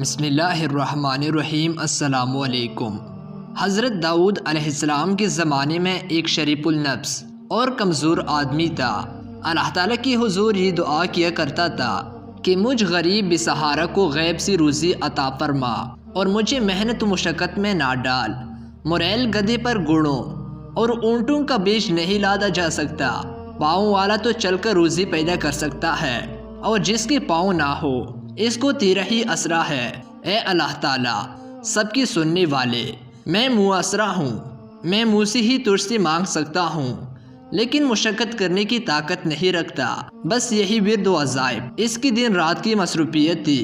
بسم اللہ الرحمن الرحیم۔ السلام علیکم۔ حضرت داؤد علیہ السلام کے زمانے میں ایک شریف النفس اور کمزور آدمی تھا۔ اللہ تعالیٰ کی حضور یہ دعا کیا کرتا تھا کہ مجھ غریب بسہارا کو غیب سی روزی عطا فرما اور مجھے محنت و مشقت میں نہ ڈال۔ مریل گدھے پر گھوڑوں اور اونٹوں کا بیج نہیں لادا جا سکتا، پاؤں والا تو چل کر روزی پیدا کر سکتا ہے، اور جس کے پاؤں نہ ہو اس کو تیرا ہی اسرا ہے۔ اے اللہ تعالیٰ سب کی سننے والے، میں مؤثرہ ہوں، میں منہ سے ہی تجھ سے مانگ سکتا ہوں، لیکن مشقت کرنے کی طاقت نہیں رکھتا۔ بس یہی ورد و وظائف اس کی دن رات کی مصروفیت تھی۔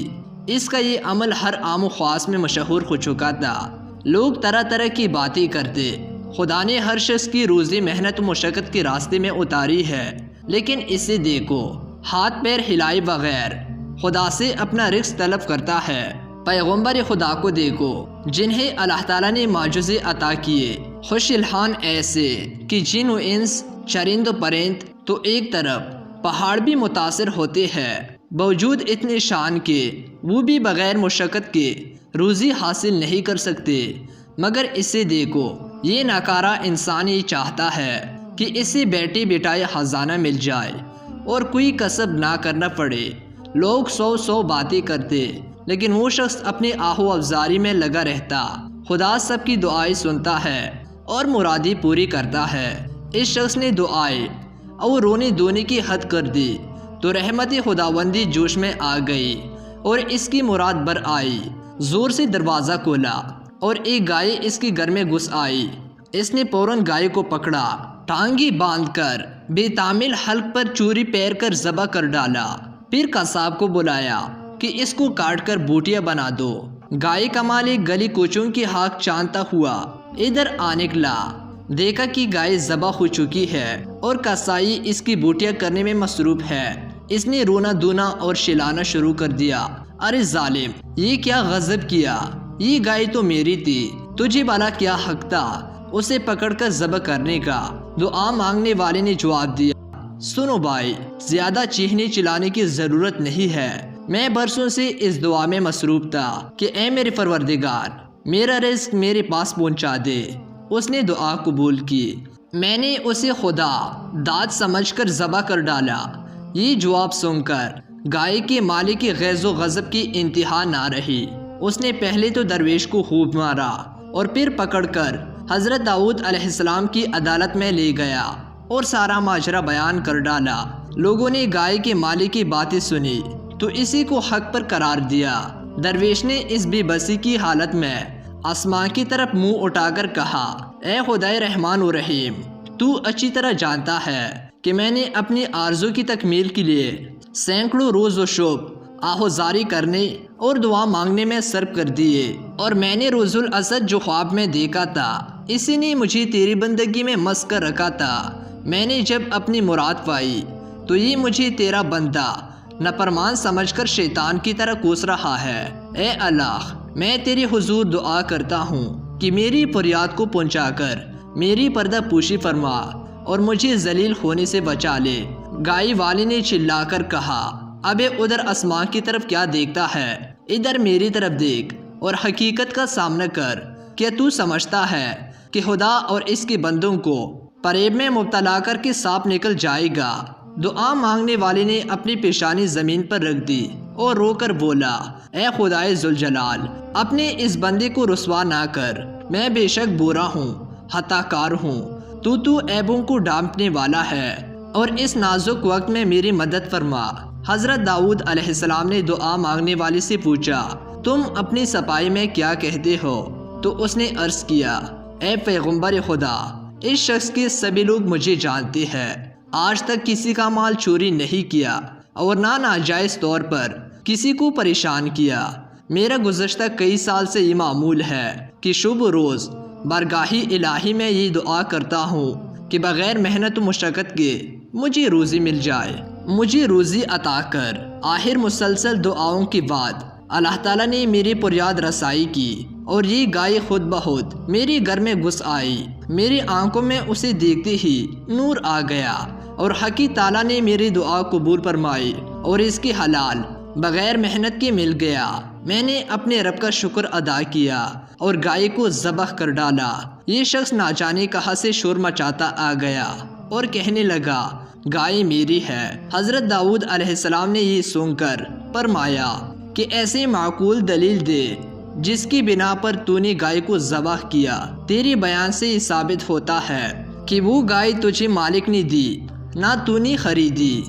اس کا یہ عمل ہر عام و خاص میں مشہور ہو چکا تھا۔ لوگ طرح طرح کی باتیں کرتے، خدا نے ہر شخص کی روزی محنت و مشقت کے راستے میں اتاری ہے، لیکن اسے دیکھو ہاتھ پیر ہلائے بغیر خدا سے اپنا رزق طلب کرتا ہے۔ پیغمبر خدا کو دیکھو جنہیں اللہ تعالیٰ نے معجزے عطا کیے، خوش الحان ایسے کہ جن و انس چرند و پرند تو ایک طرف پہاڑ بھی متاثر ہوتے ہیں، باوجود اتنے شان کے وہ بھی بغیر مشقت کے روزی حاصل نہیں کر سکتے۔ مگر اسے دیکھو یہ ناکارہ انسان یہ چاہتا ہے کہ اسے بیٹے بیٹائے خزانہ مل جائے اور کوئی کسب نہ کرنا پڑے۔ لوگ سو باتیں کرتے، لیکن وہ شخص اپنے آہو افزاری میں لگا رہتا۔ خدا سب کی دعائیں سنتا ہے اور مرادی پوری کرتا ہے۔ اس شخص نے دعائیں اور رونے دھونے کی حد کر دی تو رحمت خداوندی جوش میں آ گئی اور اس کی مراد بر آئی۔ زور سے دروازہ کھولا اور ایک گائے اس کے گھر میں گھس آئی۔ اس نے فوراً گائے کو پکڑا، ٹانگی باندھ کر بے تعمیل حلق پر چوری پیر کر ذبح کر ڈالا۔ پھر قصاب کو بلایا کہ اس کو کاٹ کر بوٹیاں بنا دو۔ گائے کا مالک گلی کوچوں کی ہاک چانتا ہوا ادھر آ نکلا، دیکھا کہ گائے ذبح ہو چکی ہے اور قصائی اس کی بوٹیاں کرنے میں مصروف ہے۔ اس نے رونا دھونا اور شلانا شروع کر دیا۔ ارے ظالم، یہ کیا غضب کیا؟ یہ گائے تو میری تھی، تجھے بھلا کیا حق تھا اسے پکڑ کر ذبح کرنے کا؟ دعا مانگنے والے نے جواب دیا، سنو بھائی، زیادہ چیخنے چلانے کی ضرورت نہیں ہے۔ میں برسوں سے اس دعا میں مصروف تھا کہ اے میرے پروردگار میرا رزق میرے پاس پہنچا دے۔ اس نے دعا قبول کی، میں نے اسے خدا داد سمجھ کر ذبح کر ڈالا۔ یہ جواب سن کر گائے کے مالک کی غیظ و غضب کی انتہا نہ رہی۔ اس نے پہلے تو درویش کو خوب مارا اور پھر پکڑ کر حضرت داؤد علیہ السلام کی عدالت میں لے گیا اور سارا ماجرا بیان کر ڈالا۔ لوگوں نے گائے کے مالک کی باتیں سنی تو اسی کو حق پر قرار دیا۔ درویش نے اس بے بسی کی حالت میں آسمان کی طرف منہ اٹھا کر کہا، اے خدائے رحمان و رحیم، تو اچھی طرح جانتا ہے کہ میں نے اپنی آرزو کی تکمیل کے لیے سینکڑوں روز و شب آہوزاری کرنے اور دعا مانگنے میں صرف کر دیے، اور میں نے روز الاسد جو خواب میں دیکھا تھا اسی نے مجھے تیری بندگی میں مس کر رکھا تھا۔ میں نے جب اپنی مراد پائی تو یہ مجھے تیرا بندہ نافرمان سمجھ کر شیطان کی طرح کوس رہا ہے۔ اے اللہ، میں تیرے حضور دعا کرتا ہوں کہ میری فریاد کو پہنچا کر میری پردہ پوشی فرما اور مجھے ذلیل ہونے سے بچا لے۔ گائے والے نے چلا کر کہا، ابے ادھر آسمان کی طرف کیا دیکھتا ہے؟ ادھر میری طرف دیکھ اور حقیقت کا سامنا کر۔ کیا تو سمجھتا ہے کہ خدا اور اس کے بندوں کو فریب میں مبتلا کر کے سانپ نکل جائے گا؟ دعا مانگنے والے نے اپنی پیشانی زمین پر رکھ دی اور رو کر بولا، اے خدائے ذوالجلال، اپنے اس بندے کو رسوا نہ کر، میں بے شک برا ہوں، خطا کار ہوں، تو عیبوں کو ڈھانپنے والا ہے، اور اس نازک وقت میں میری مدد فرما۔ حضرت داؤد علیہ السلام نے دعا مانگنے والے سے پوچھا، تم اپنی صفائی میں کیا کہتے ہو؟ تو اس نے عرض کیا، اے پیغمبر خدا، اس شخص کے سبھی لوگ مجھے جانتے ہیں، آج تک کسی کا مال چوری نہیں کیا اور نہ ناجائز طور پر کسی کو پریشان کیا۔ میرا گزشتہ کئی سال سے یہ معمول ہے کہ شب روز بارگاہ الہی میں یہ دعا کرتا ہوں کہ بغیر محنت و مشقت کے مجھے روزی مل جائے، مجھے روزی عطا کر۔ آخر مسلسل دعاؤں کے بعد اللہ تعالیٰ نے میری فریاد رسائی کی اور یہ گائے خود بخود میرے گھر میں گھس آئی۔ میری آنکھوں میں اسے دیکھتے ہی نور آ گیا اور حقی تعالیٰ نے میری دعا قبول فرمائی اور اس کی حلال بغیر محنت کے مل گیا۔ میں نے اپنے رب کا شکر ادا کیا اور گائے کو ذبح کر ڈالا۔ یہ شخص نہ جانے کہاں سے شور مچاتا آ گیا اور کہنے لگا گائے میری ہے۔ حضرت داؤد علیہ السلام نے یہ سن کر فرمایا کہ ایسے معقول دلیل دے جس کی بنا پر تو نے گائے کو ذبح کیا۔ تیری بیان سے یہ ثابت ہوتا ہے کہ وہ گائے تجھے مالک نے دی نہ تو نے خریدی۔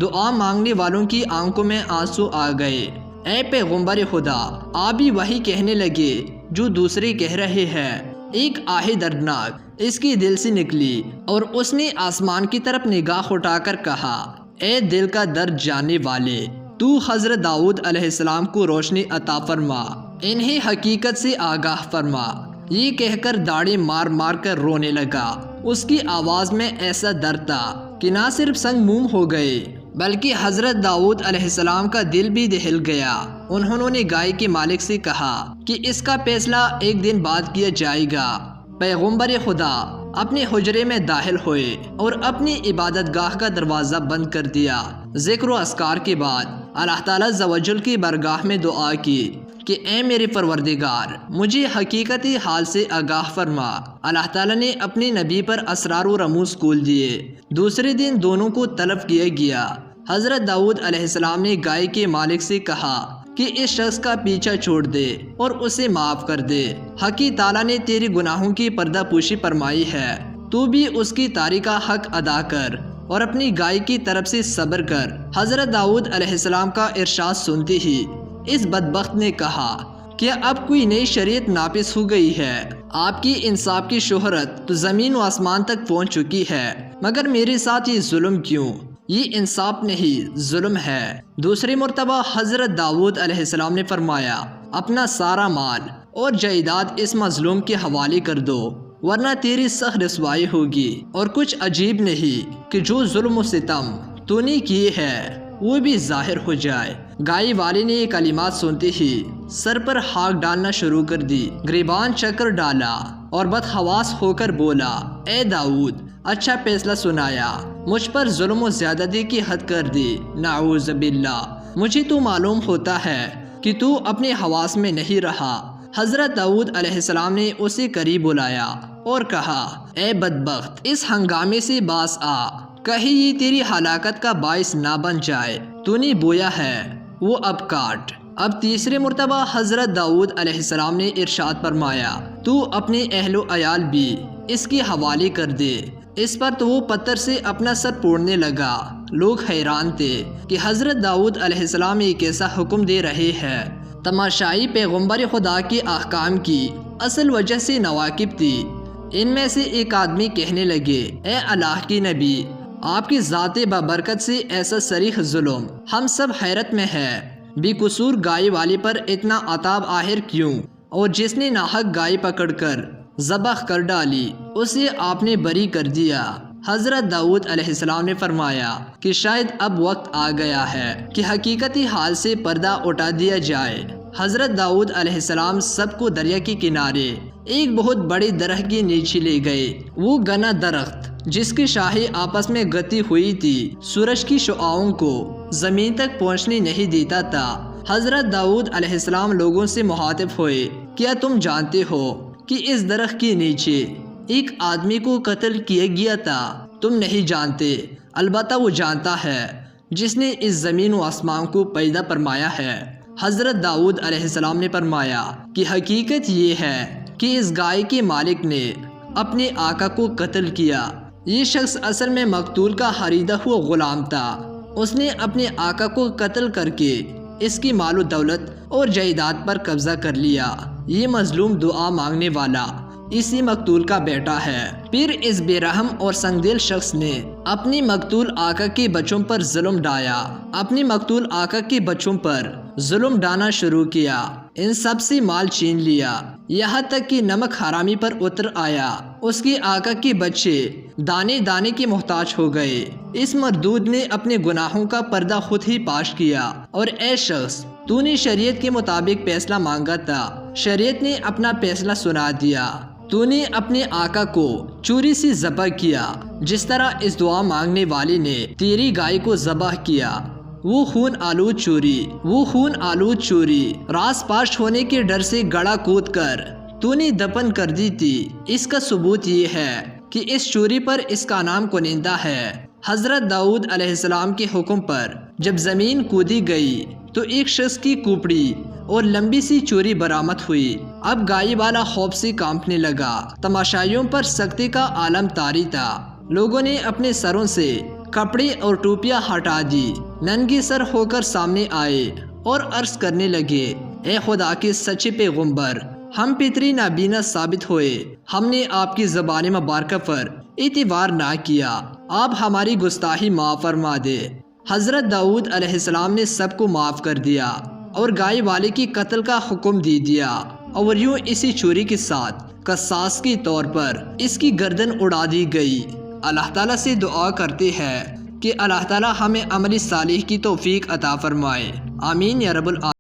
دعا مانگنے والوں کی آنکھوں میں آنسو آ گئے۔ اے پیغمبر خدا، آپ بھی وہی کہنے لگے جو دوسرے کہہ رہے ہیں۔ ایک آہ دردناک اس کی دل سے نکلی اور اس نے آسمان کی طرف نگاہ اٹھا کر کہا اے دل کا درد جاننے والے، تو حضرت داؤد علیہ السلام کو روشنی عطا فرما، انہیں حقیقت سے آگاہ فرما۔ یہ کہہ کر داڑھی مار مار کر رونے لگا۔ اس کی آواز میں ایسا درد تھا کہ نہ صرف سنگ موم ہو گئے بلکہ حضرت داؤد علیہ السلام کا دل بھی دہل گیا۔ انہوں نے گائے کے مالک سے کہا کہ اس کا فیصلہ ایک دن بعد کیا جائے گا۔ پیغمبر خدا اپنے حجرے میں داخل ہوئے اور اپنی عبادت گاہ کا دروازہ بند کر دیا۔ ذکر و اذکار کے بعد اللہ تعالیٰ عز و جل کی بارگاہ میں دعا کی کہ اے میرے پروردگار، مجھے حقیقتی حال سے آگاہ فرما۔ اللہ تعالیٰ نے اپنے نبی پر اسرار و رموز کھول دیے۔ دوسرے دن دونوں کو طلب کیا گیا۔ حضرت داؤد علیہ السلام نے گائے کے مالک سے کہا کہ اس شخص کا پیچھا چھوڑ دے اور اسے معاف کر دے۔ حقی تعالیٰ نے تیرے گناہوں کی پردہ پوشی فرمائی ہے، تو بھی اس کی تاری کا حق ادا کر اور اپنی گائے کی طرف سے صبر کر۔ حضرت داؤد علیہ السلام کا ارشاد سنتے ہی اس بدبخت نے کہا کیا اب کوئی نئی شریعت نافذ ہو گئی ہے؟ آپ کی انصاف کی شہرت تو زمین و آسمان تک پہنچ چکی ہے، مگر میرے ساتھ یہ ظلم کیوں؟ یہ انصاف نہیں ظلم ہے۔ دوسری مرتبہ حضرت داؤد علیہ السلام نے فرمایا اپنا سارا مال اور جائیداد اس مظلوم کے حوالے کر دو، ورنہ تیری سخت رسوائی ہوگی۔ اور کچھ عجیب نہیں کہ جو ظلم و ستم تو نے کیے ہے وہ بھی ظاہر ہو جائے۔ گائے والے نے یہ کلمات سنتے ہی سر پر ہاتھ ڈالنا شروع کر دی، گریبان چکر ڈالا اور بدحواس ہو کر بولا اے داؤد، اچھا فیصلہ سنایا، مجھ پر ظلم و زیادتی کی حد کر دی۔ نعوذ باللہ، مجھے تو معلوم ہوتا ہے کہ تو اپنے حواس میں نہیں رہا۔ حضرت داؤد علیہ السلام نے اسے قریب بلایا اور کہا اے بدبخت، اس ہنگامے سے باز آ، کہیں یہ تیری ہلاکت کا باعث نہ بن جائے۔ تو نے بویا ہے وہ اب کاٹ۔ اب تیسرے مرتبہ حضرت داؤد علیہ السلام نے ارشاد فرمایا تو اپنے اہل و عیال بھی اس کے حوالے کر دے۔ اس پر تو وہ پتھر سے اپنا سر پھوڑنے لگا۔ لوگ حیران تھے کہ حضرت داؤد علیہ السلام ایک ایسا حکم دے رہے ہیں۔ تماشائی پیغمبر خدا کے احکام کی اصل وجہ سے نواقب تھی۔ ان میں سے ایک آدمی کہنے لگے اے اللہ کی نبی، آپ کی ذات بابرکت سے ایسا صریح ظلم ہم سب حیرت میں ہے۔ بے قصور گائے والے پر اتنا عتاب آخر کیوں؟ اور جس نے ناحق گائے پکڑ کر ذبح کر ڈالی اسے آپ نے بری کر دیا۔ حضرت داؤد علیہ السلام نے فرمایا کہ شاید اب وقت آ گیا ہے کہ حقیقتی حال سے پردہ اٹھا دیا جائے۔ حضرت داؤد علیہ السلام سب کو دریا کے کنارے ایک بہت بڑے درخت کے نیچے لے گئے۔ وہ گنا درخت جس کی شاخیں آپس میں گتی ہوئی تھی سورج کی شعاعوں کو زمین تک پہنچنے نہیں دیتا تھا۔ حضرت داؤد علیہ السلام لوگوں سے مخاطب ہوئے، کیا تم جانتے ہو کہ اس درخت کے نیچے ایک آدمی کو قتل کیا گیا تھا؟ تم نہیں جانتے، البتہ وہ جانتا ہے جس نے اس زمین و آسمان کو پیدا فرمایا ہے۔ حضرت داؤد علیہ السلام نے فرمایا کہ حقیقت یہ ہے کہ اس گائے کے مالک نے اپنے آقا کو قتل کیا۔ یہ شخص اصل میں مقتول کا خریدا ہوا غلام تھا۔ اس نے اپنے آقا کو قتل کر کے اس کی مال و دولت اور جائیداد پر قبضہ کر لیا۔ یہ مظلوم دعا مانگنے والا اسی مقتول کا بیٹا ہے۔ پھر اس بے رحم اور سنگدل شخص نے اپنی مقتول آقا کے بچوں پر ظلم ڈھایا، اپنی مقتول آقا کے بچوں پر ظلم ڈھانا شروع کیا، ان سب سے مال چھین لیا، یہاں تک کہ نمک حرامی پر اتر آیا۔ اس کے آقا کے بچے دانے دانے کے محتاج ہو گئے۔ اس مردود نے اپنے گناہوں کا پردہ خود ہی پاش کیا۔ اور اے شخص، تو نے شریعت کے مطابق فیصلہ مانگا تھا، شریعت نے اپنا فیصلہ سنا دیا۔ تو نے اپنے آقا کو چوری سے ذبح کیا، جس طرح اس دعا مانگنے والے نے تیری گائے کو ذبح کیا۔ وہ خون آلود چوری راز پاش ہونے کے ڈر سے گڑا کود کر تو نے دفن کر دی تھی۔ اس کا ثبوت یہ ہے کہ اس چوری پر اس کا نام کنندہ ہے۔ حضرت داؤد علیہ السلام کے حکم پر جب زمین کودی گئی تو ایک شخص کی کوپڑی اور لمبی سی چوری برآمد ہوئی۔ اب گائے والا خوف سے کانپنے لگا۔ تماشائیوں پر سختی کا عالم طاری تھا۔ لوگوں نے اپنے سروں سے کپڑے اور ٹوپیاں ہٹا دی، ننگے سر ہو کر سامنے آئے اور عرض کرنے لگے، اے خدا کے سچے پیغمبر، ہم پتری نابینا ثابت ہوئے، ہم نے آپ کی زبان مبارکہ پر اعتبار نہ کیا، آپ ہماری گستاخی معاف فرما دے۔ حضرت داؤد علیہ السلام نے سب کو معاف کر دیا اور گائے والے کی قتل کا حکم دے دیا، اور یوں اسی چوری کے ساتھ قصاص کے طور پر اس کی گردن اڑا دی گئی۔ اللہ تعالیٰ سے دعا کرتے ہیں کہ اللہ تعالیٰ ہمیں عمل صالح کی توفیق عطا فرمائے، آمین یا رب العالمین۔